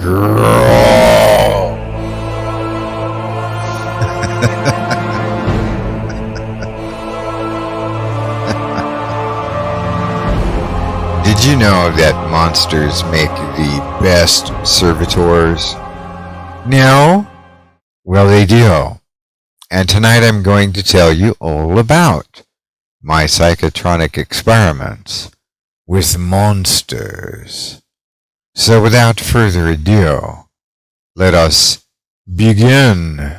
Grrrowlll. Did you know that monsters make the best servitors? No? Well, they do. And tonight I'm going to tell you all about my psychotronic experiments with monsters. So without further ado, let us begin.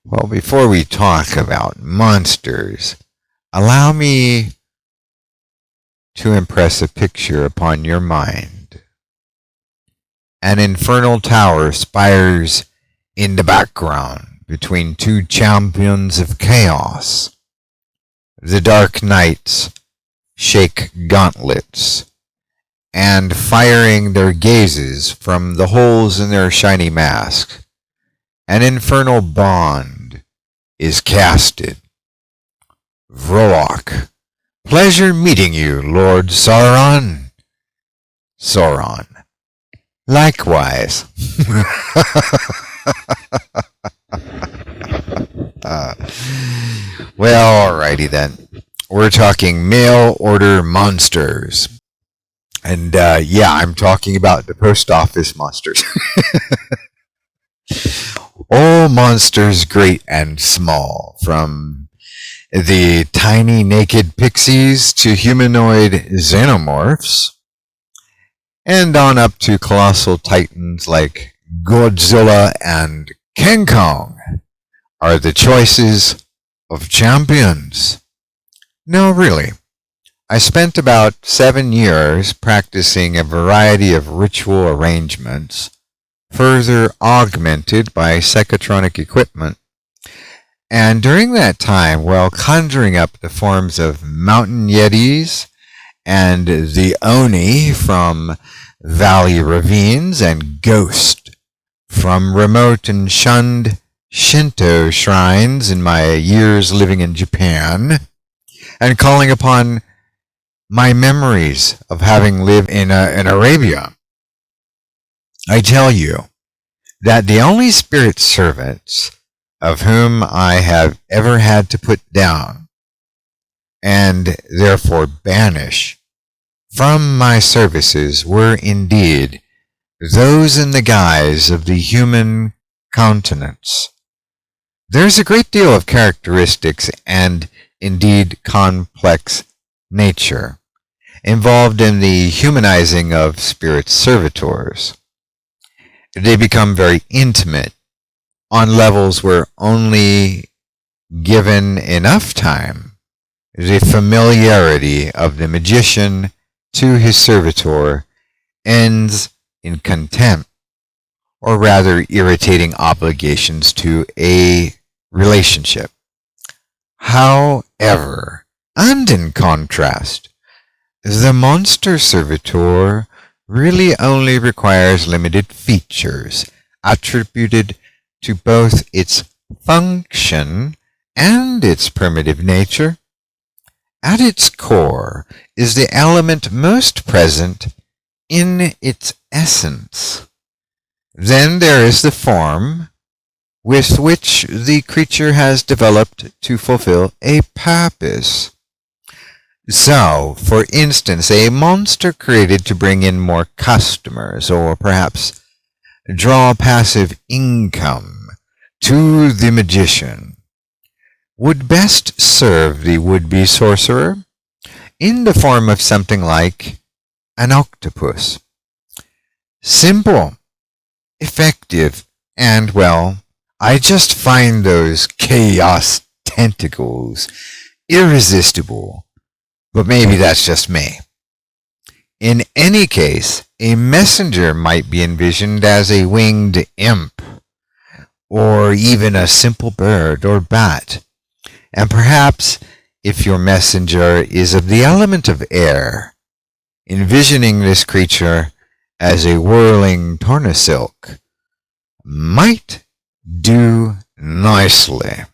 Well, before we talk about monsters, allow me to impress a picture upon your mind. An infernal tower spires in the background between two champions of chaos. The dark knights shake gauntlets, and firing their gazes from the holes in their shiny masks, an infernal bond is casted. Vrilock, pleasure meeting you, Lord Sauron. Sauron, likewise. Well, alrighty then. We're talking mail order monsters. And yeah, I'm talking about the post office monsters. All monsters great and small, from the tiny naked pixies to humanoid xenomorphs, and on up to colossal titans like Godzilla and King Kong, are the choices of champions. No, really. I spent about 7 years practicing a variety of ritual arrangements, further augmented by psychotronic equipment, and during that time, while conjuring up the forms of mountain yetis and the Oni from valley ravines and ghost from remote and shunned Shinto shrines in my years living in Japan, and calling upon my memories of having lived in Arabia, I tell you that the only spirit servants of whom I have ever had to put down, and therefore banish, from my services were indeed those in the guise of the human countenance. There's a great deal of characteristics and indeed complex nature involved in the humanizing of spirit servitors. They become very intimate on levels where, only given enough time, the familiarity of the magician to his servitor ends in contempt, or rather irritating obligations to a relationship. However, and in contrast, the monster servitor really only requires limited features attributed to both its function and its primitive nature. At its core is the element most present in its essence. Then there is the form with which the creature has developed to fulfill a purpose. So, for instance, a monster created to bring in more customers, or perhaps draw passive income to the magician, would best serve the would-be sorcerer in the form of something like an octopus. Simple, effective, and, well, I just find those chaos tentacles irresistible. But maybe that's just me. In any case, a messenger might be envisioned as a winged imp, or even a simple bird or bat. And perhaps, if your messenger is of the element of air, envisioning this creature as a whirling tornasilk might do nicely.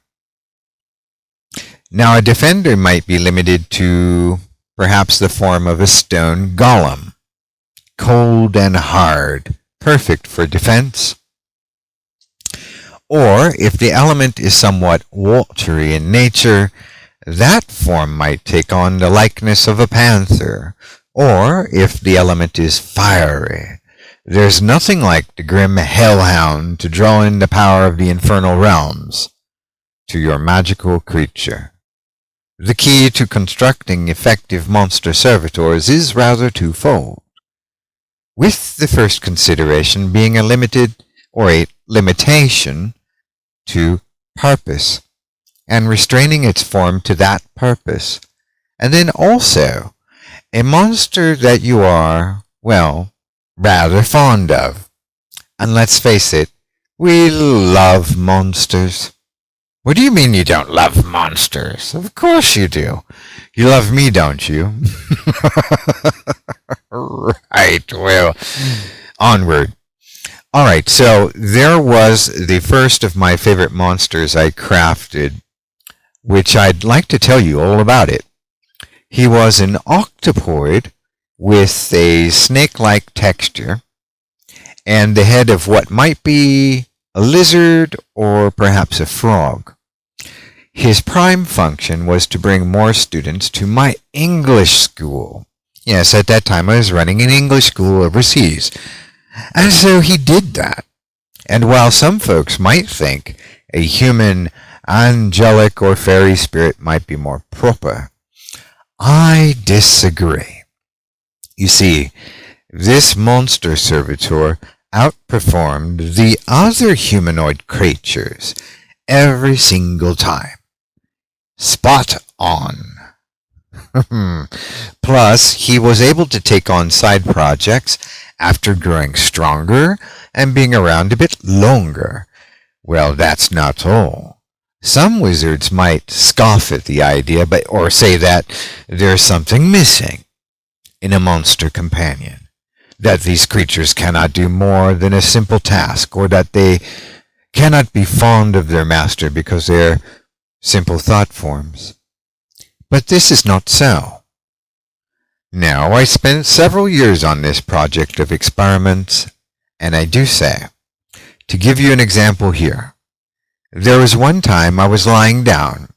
Now, a defender might be limited to perhaps the form of a stone golem, cold and hard, perfect for defense. Or if the element is somewhat watery in nature, that form might take on the likeness of a panther. Or if the element is fiery, there's nothing like the grim hellhound to draw in the power of the infernal realms to your magical creature. The key to constructing effective monster servitors is rather twofold, with the first consideration being a limitation to purpose, and restraining its form to that purpose, and then also a monster that you are, well, rather fond of. And let's face it, we love monsters. What do you mean you don't love monsters? Of course you do. You love me, don't you? Right, well, onward. Alright, so there was the first of my favorite monsters I crafted, which I'd like to tell you all about it. He was an octopoid with a snake-like texture and the head of what might be a lizard or perhaps a frog. His prime function was to bring more students to my English school. Yes, at that time I was running an English school overseas. And so he did that. And while some folks might think a human, angelic, or fairy spirit might be more proper, I disagree. You see, this monster servitor outperformed the other humanoid creatures every single time. Spot on. Plus, he was able to take on side projects after growing stronger and being around a bit longer. Well, that's not all. Some wizards might scoff at the idea, or say that there's something missing in a monster companion, that these creatures cannot do more than a simple task, or that they cannot be fond of their master because they're simple thought forms. But this is not so. Now, I spent several years on this project of experiments, and I do say, to give you an example here, there was one time I was lying down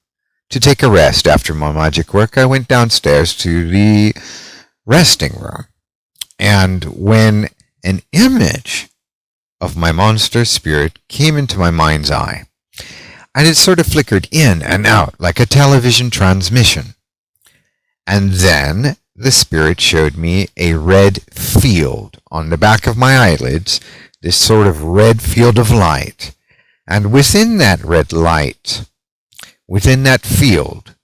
to take a rest after my magic work. I went downstairs to the resting room, and when an image of my monster spirit came into my mind's eye, and it sort of flickered in and out like a television transmission. And then the spirit showed me a red field on the back of my eyelids, this sort of red field of light. And within that red light, within that field,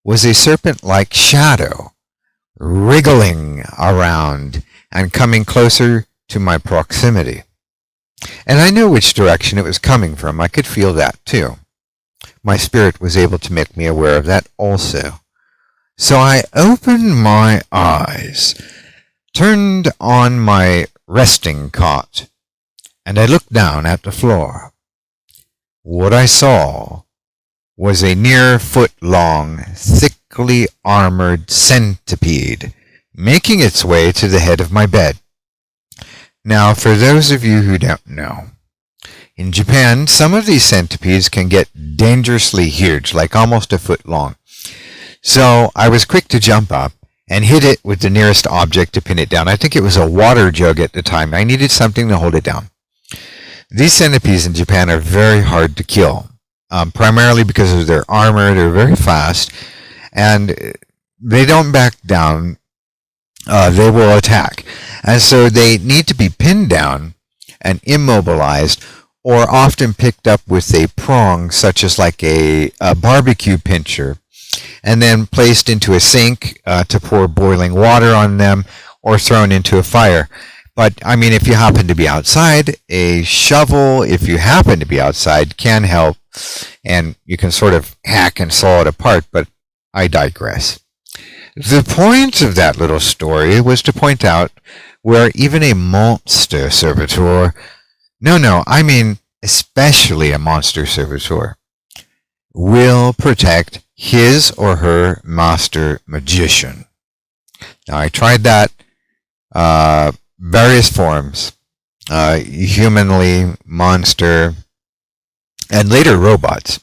was a serpent-like shadow wriggling around and coming closer to my proximity. And I knew which direction it was coming from. I could feel that too. My spirit was able to make me aware of that also. So I opened my eyes, turned on my resting cot, and I looked down at the floor. What I saw was a near foot-long, thickly armored centipede making its way to the head of my bed. Now, for those of you who don't know, in Japan, some of these centipedes can get dangerously huge, like almost a foot long. So I was quick to jump up and hit it with the nearest object to pin it down. I think it was a water jug at the time. I needed something to hold it down. These centipedes in Japan are very hard to kill, primarily because of their armor. They're very fast, and they don't back down. They will attack. And so they need to be pinned down and immobilized, or often picked up with a prong, such as like a barbecue pincher, and then placed into a sink to pour boiling water on them, or thrown into a fire. But, I mean, if you happen to be outside, a shovel, if you happen to be outside, can help, and you can sort of hack and saw it apart, but I digress. The point of that little story was to point out where even a monster servitor, I mean especially a monster servitor, will protect his or her master magician. Now, I tried that various forms, humanly, monster, and later robots.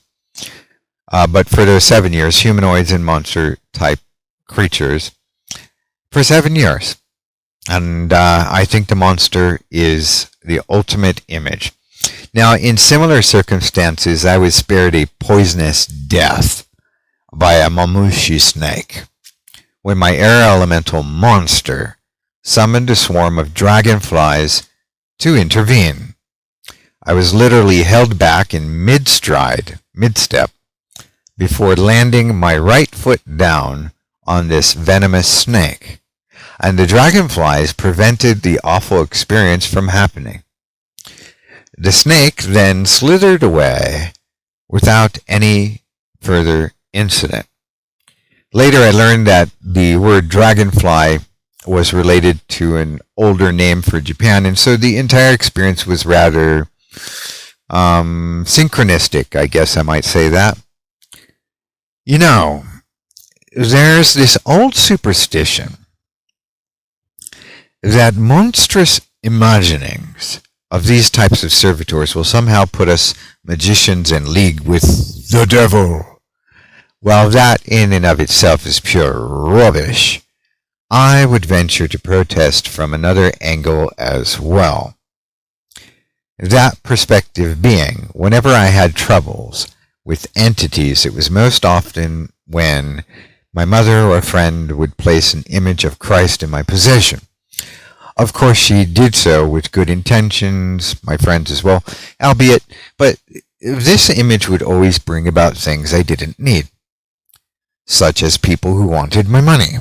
But for those 7 years, humanoids and monster-type creatures for 7 years. And I think the monster is the ultimate image. Now, in similar circumstances, I was spared a poisonous death by a mamushi snake when my air elemental monster summoned a swarm of dragonflies to intervene. I was literally held back in mid-stride, mid-step, before landing my right foot down on this venomous snake, and the dragonflies prevented the awful experience from happening. The snake then slithered away without any further incident. Later I learned that the word dragonfly was related to an older name for Japan, and so the entire experience was rather synchronistic, I guess I might say that. You know, there's this old superstition that monstrous imaginings of these types of servitors will somehow put us magicians in league with the devil. While that in and of itself is pure rubbish, I would venture to protest from another angle as well. That perspective being, whenever I had troubles with entities, it was most often when my mother or a friend would place an image of Christ in my possession. Of course, she did so with good intentions, my friends as well, but this image would always bring about things I didn't need, such as people who wanted my money,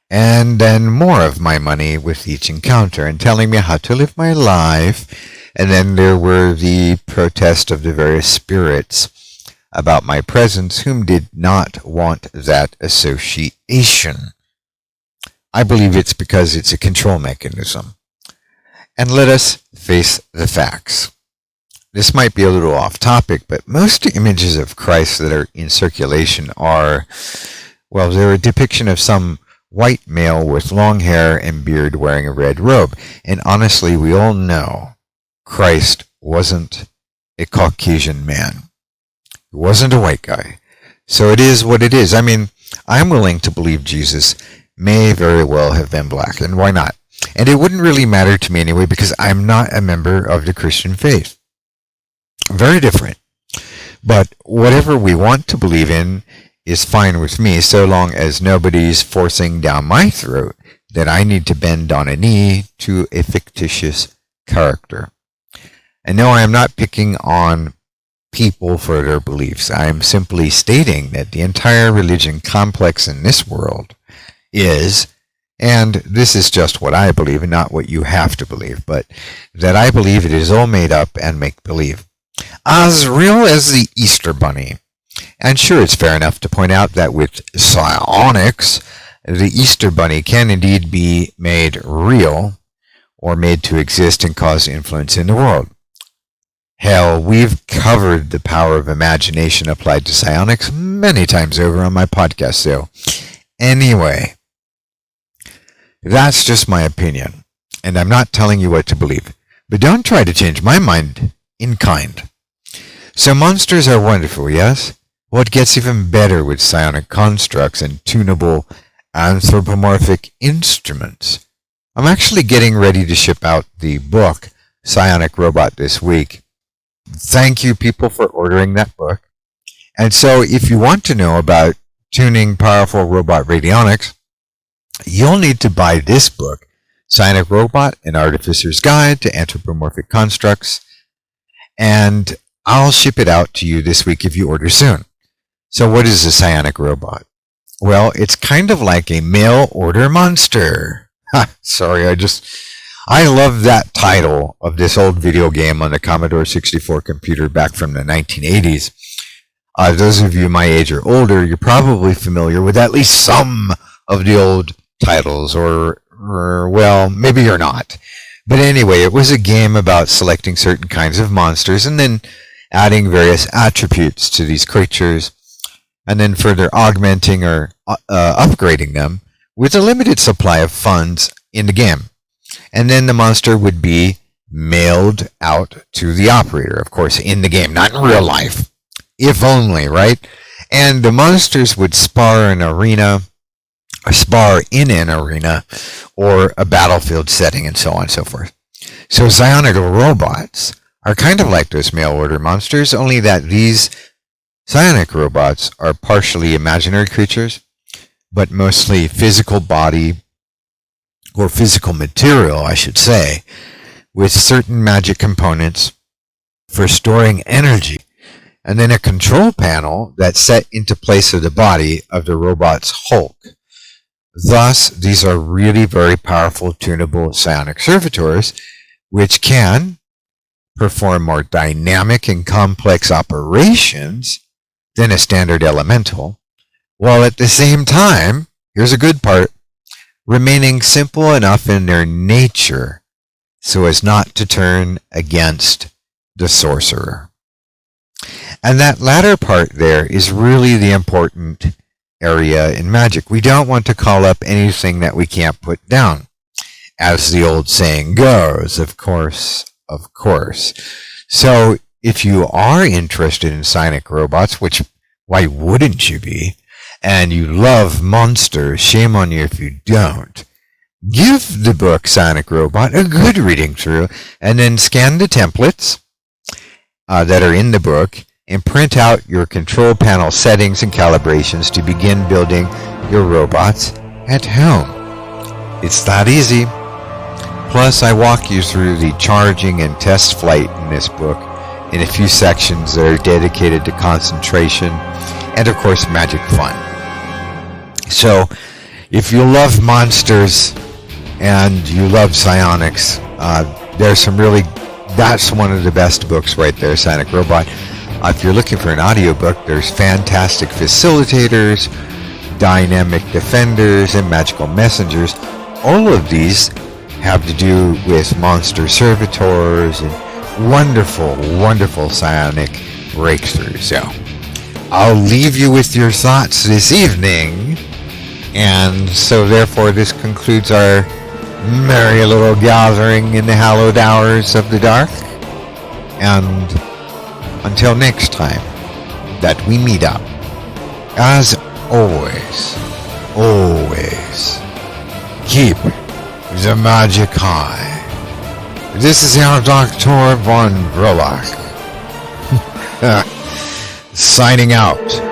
and then more of my money with each encounter, and telling me how to live my life. And then there were the protest of the various spirits about my presence, whom did not want that association. I believe it's because it's a control mechanism. And let us face the facts. This might be a little off topic, but most images of Christ that are in circulation are, well, they're a depiction of some white male with long hair and beard wearing a red robe. And honestly, we all know Christ wasn't a Caucasian man. He wasn't a white guy. So it is what it is. I mean, I'm willing to believe Jesus may very well have been black, and why not? And it wouldn't really matter to me anyway, because I'm not a member of the Christian faith. Very different. But whatever we want to believe in is fine with me, so long as nobody's forcing down my throat that I need to bend on a knee to a fictitious character. And no, I am not picking on people for their beliefs. I am simply stating that the entire religion complex in this world is, and this is just what I believe and not what you have to believe, but that I believe it is all made up and make-believe. As real as the Easter Bunny. And sure, it's fair enough to point out that with Psionics, the Easter Bunny can indeed be made real or made to exist and cause influence in the world. Hell, we've covered the power of imagination applied to psionics many times over on my podcast, so anyway, that's just my opinion, and I'm not telling you what to believe, but don't try to change my mind in kind. So monsters are wonderful, yes? Well, it gets even better with psionic constructs and tunable anthropomorphic instruments. I'm actually getting ready to ship out the book, Psionic Robot, this week. Thank you, people, for ordering that book. And so if you want to know about tuning powerful robot radionics, you'll need to buy this book, Psionic Robot, An Artificer's Guide to Anthropomorphic Constructs, and I'll ship it out to you this week if you order soon. So what is a psionic robot? Well, it's kind of like a mail-order monster. Sorry, I love that title of this old video game on the Commodore 64 computer back from the 1980s. Those of you my age or older, you're probably familiar with at least some of the old titles, or well, maybe you're not. But anyway, it was a game about selecting certain kinds of monsters and then adding various attributes to these creatures, and then further augmenting or upgrading them with a limited supply of funds in the game. And then the monster would be mailed out to the operator, of course, in the game, not in real life. If only, right? And the monsters would spar in an arena, or a battlefield setting, and so on and so forth. So psionic robots are kind of like those mail order monsters, only that these psionic robots are partially imaginary creatures, but mostly physical body, or physical material, I should say, with certain magic components for storing energy, and then a control panel that's set into place of the body of the robot's Hulk. Thus, these are really very powerful tunable psionic servitors, which can perform more dynamic and complex operations than a standard elemental, while at the same time, here's a good part, remaining simple enough in their nature so as not to turn against the sorcerer. And that latter part there is really the important area in magic. We don't want to call up anything that we can't put down. As the old saying goes, of course, of course. So if you are interested in psionic robots, which why wouldn't you be, and you love monsters, shame on you if you don't, give the book Psionic Robot a good reading through, and then scan the templates that are in the book, and print out your control panel settings and calibrations to begin building your robots at home. It's that easy. Plus, I walk you through the charging and test flight in this book in a few sections that are dedicated to concentration and, of course, magic fun. So, if you love monsters and you love psionics, there's some really, that's one of the best books right there, Psionic Robot. If you're looking for an audiobook, there's fantastic facilitators, dynamic defenders, and magical messengers. All of these have to do with monster servitors and wonderful, wonderful psionic breakthroughs. So, I'll leave you with your thoughts this evening. And so therefore this concludes our merry little gathering in the hallowed hours of the dark. And until next time that we meet up, as always, keep the magic high. This is our Dr. von Vrilock signing out.